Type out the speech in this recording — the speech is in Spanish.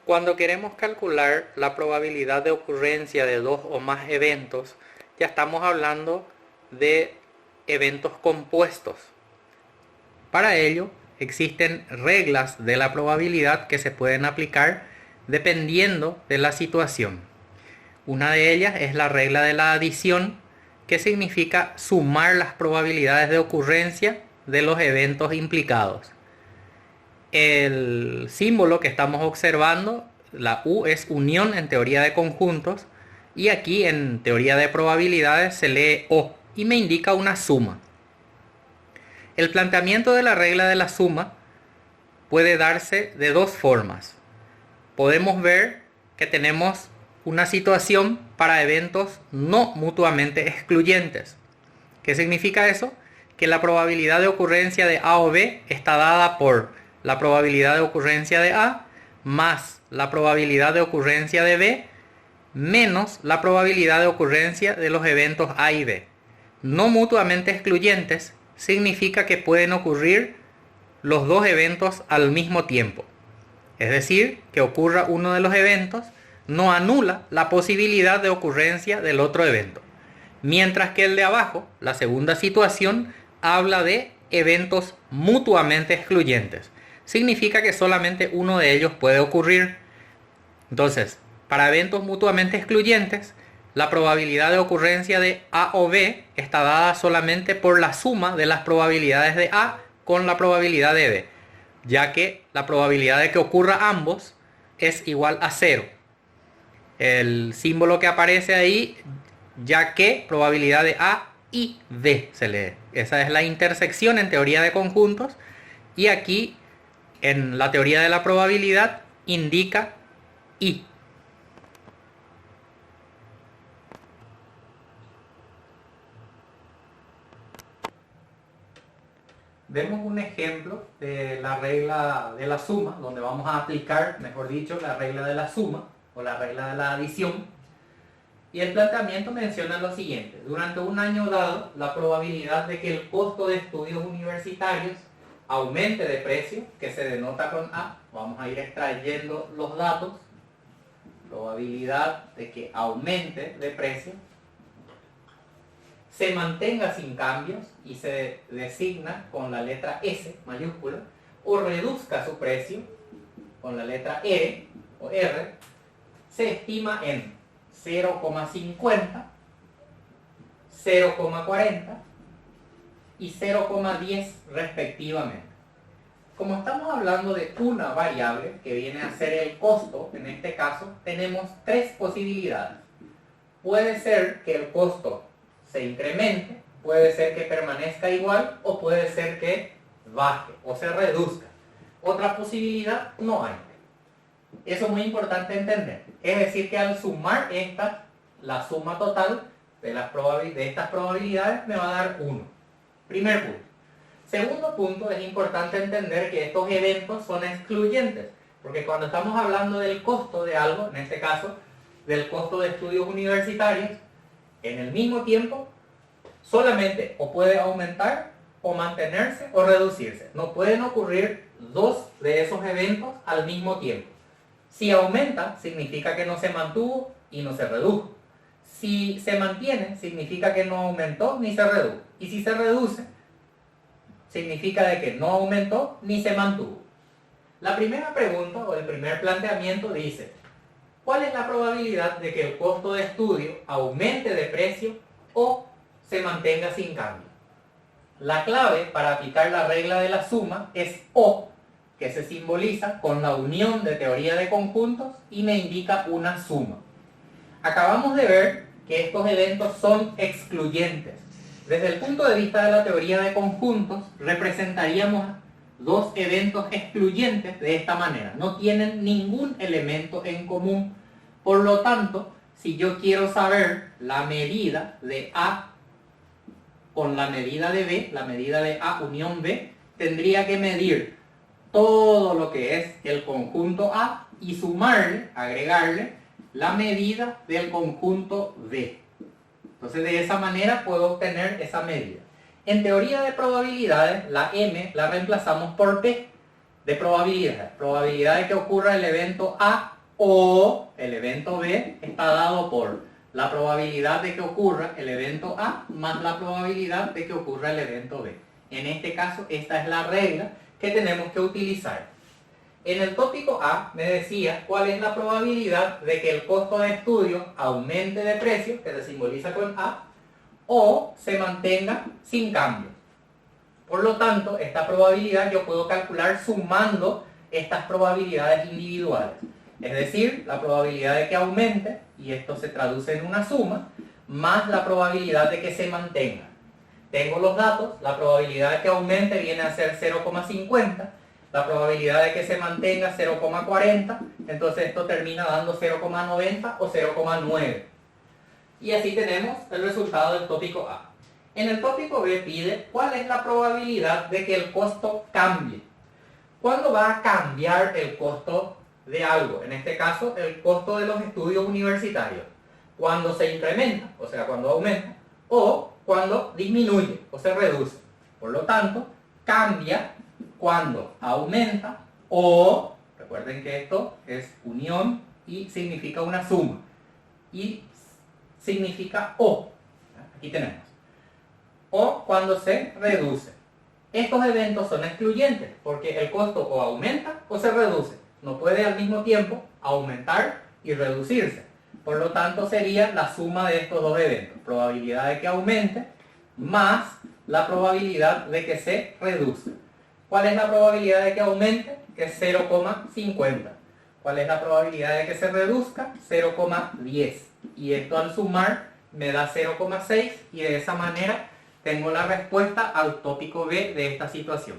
Cuando queremos calcular la probabilidad de ocurrencia de dos o más eventos, ya estamos hablando de eventos compuestos. Para ello, existen reglas de la probabilidad que se pueden aplicar dependiendo de la situación. Una de ellas es la regla de la adición, que significa sumar las probabilidades de ocurrencia de los eventos implicados. El símbolo que estamos observando, la U, es unión en teoría de conjuntos, y aquí en teoría de probabilidades se lee O y me indica una suma. El planteamiento de la regla de la suma puede darse de dos formas. Podemos ver que tenemos una situación para eventos no mutuamente excluyentes. ¿Qué significa eso? Que la probabilidad de ocurrencia de A o B está dada por la probabilidad de ocurrencia de A más la probabilidad de ocurrencia de B menos la probabilidad de ocurrencia de los eventos A y B. No mutuamente excluyentes significa que pueden ocurrir los dos eventos al mismo tiempo. Es decir, que ocurra uno de los eventos no anula la posibilidad de ocurrencia del otro evento. Mientras que el de abajo, la segunda situación, habla de eventos mutuamente excluyentes. Significa que solamente uno de ellos puede ocurrir. Entonces, para eventos mutuamente excluyentes, la probabilidad de ocurrencia de A o B está dada solamente por la suma de las probabilidades de A con la probabilidad de B, ya que la probabilidad de que ocurra ambos es igual a 0. El símbolo que aparece ahí, ya que probabilidad de A y B se lee. Esa es la intersección en teoría de conjuntos, y aquí en la teoría de la probabilidad indica I. Vemos un ejemplo de la regla de la suma, donde vamos a aplicar, mejor dicho, la regla de la suma o la regla de la adición. Y el planteamiento menciona lo siguiente: durante un año dado, la probabilidad de que el costo de estudios universitarios aumente de precio, que se denota con A, vamos a ir extrayendo los datos, probabilidad de que aumente de precio, se mantenga sin cambios y se designa con la letra S mayúscula, o reduzca su precio con la letra E o R, se estima en 0,50, 0,40 y 0,10 respectivamente. Como estamos hablando de una variable que viene a ser el costo, en este caso tenemos tres posibilidades. Puede ser que el costo se incremente, puede ser que permanezca igual o puede ser que baje o se reduzca. Otra posibilidad no hay. Eso es muy importante entender. Es decir, que al sumar la suma total de estas probabilidades me va a dar 1. Primer punto. Segundo punto, es importante entender que estos eventos son excluyentes, porque cuando estamos hablando del costo de algo, en este caso del costo de estudios universitarios, en el mismo tiempo solamente o puede aumentar o mantenerse o reducirse. No pueden ocurrir dos de esos eventos al mismo tiempo. Si aumenta, significa que no se mantuvo y no se redujo. Si se mantiene, significa que no aumentó ni se redujo. Y si se reduce, significa de que no aumentó ni se mantuvo. La primera pregunta o el primer planteamiento dice: ¿cuál es la probabilidad de que el costo de estudio aumente de precio o se mantenga sin cambio? La clave para aplicar la regla de la suma es O, que se simboliza con la unión de teoría de conjuntos y me indica una suma. Acabamos de ver que estos eventos son excluyentes. Desde el punto de vista de la teoría de conjuntos, representaríamos dos eventos excluyentes de esta manera. No tienen ningún elemento en común. Por lo tanto, si yo quiero saber la medida de A con la medida de B, la medida de A unión B, tendría que medir todo lo que es el conjunto A y sumarle, agregarle, la medida del conjunto B. Entonces, de esa manera puedo obtener esa medida. En teoría de probabilidades, la M la reemplazamos por P. de probabilidad. Probabilidad de que ocurra el evento A o el evento B está dado por la probabilidad de que ocurra el evento A más la probabilidad de que ocurra el evento B. En este caso, esta es la regla que tenemos que utilizar. En el tópico A me decía cuál es la probabilidad de que el costo de estudio aumente de precio, que se simboliza con A, o se mantenga sin cambio. Por lo tanto, esta probabilidad yo puedo calcular sumando estas probabilidades individuales. Es decir, la probabilidad de que aumente, y esto se traduce en una suma, más la probabilidad de que se mantenga. Tengo los datos, la probabilidad de que aumente viene a ser 0,50, la probabilidad de que se mantenga 0,40, entonces esto termina dando 0,90 o 0,9. Y así tenemos el resultado del tópico A. En el tópico B pide cuál es la probabilidad de que el costo cambie. ¿Cuándo va a cambiar el costo de algo? En este caso, el costo de los estudios universitarios. Cuando se incrementa, o sea, cuando aumenta, o cuando disminuye o se reduce. Por lo tanto, cambia cuando aumenta o, recuerden que esto es unión y significa una suma. Y significa o. Aquí tenemos. O cuando se reduce. Estos eventos son excluyentes porque el costo o aumenta o se reduce. No puede al mismo tiempo aumentar y reducirse. Por lo tanto, sería la suma de estos dos eventos. Probabilidad de que aumente más la probabilidad de que se reduzca. ¿Cuál es la probabilidad de que aumente? Que es 0,50. ¿Cuál es la probabilidad de que se reduzca? 0,10. Y esto al sumar me da 0,6 y de esa manera tengo la respuesta al tópico B de esta situación.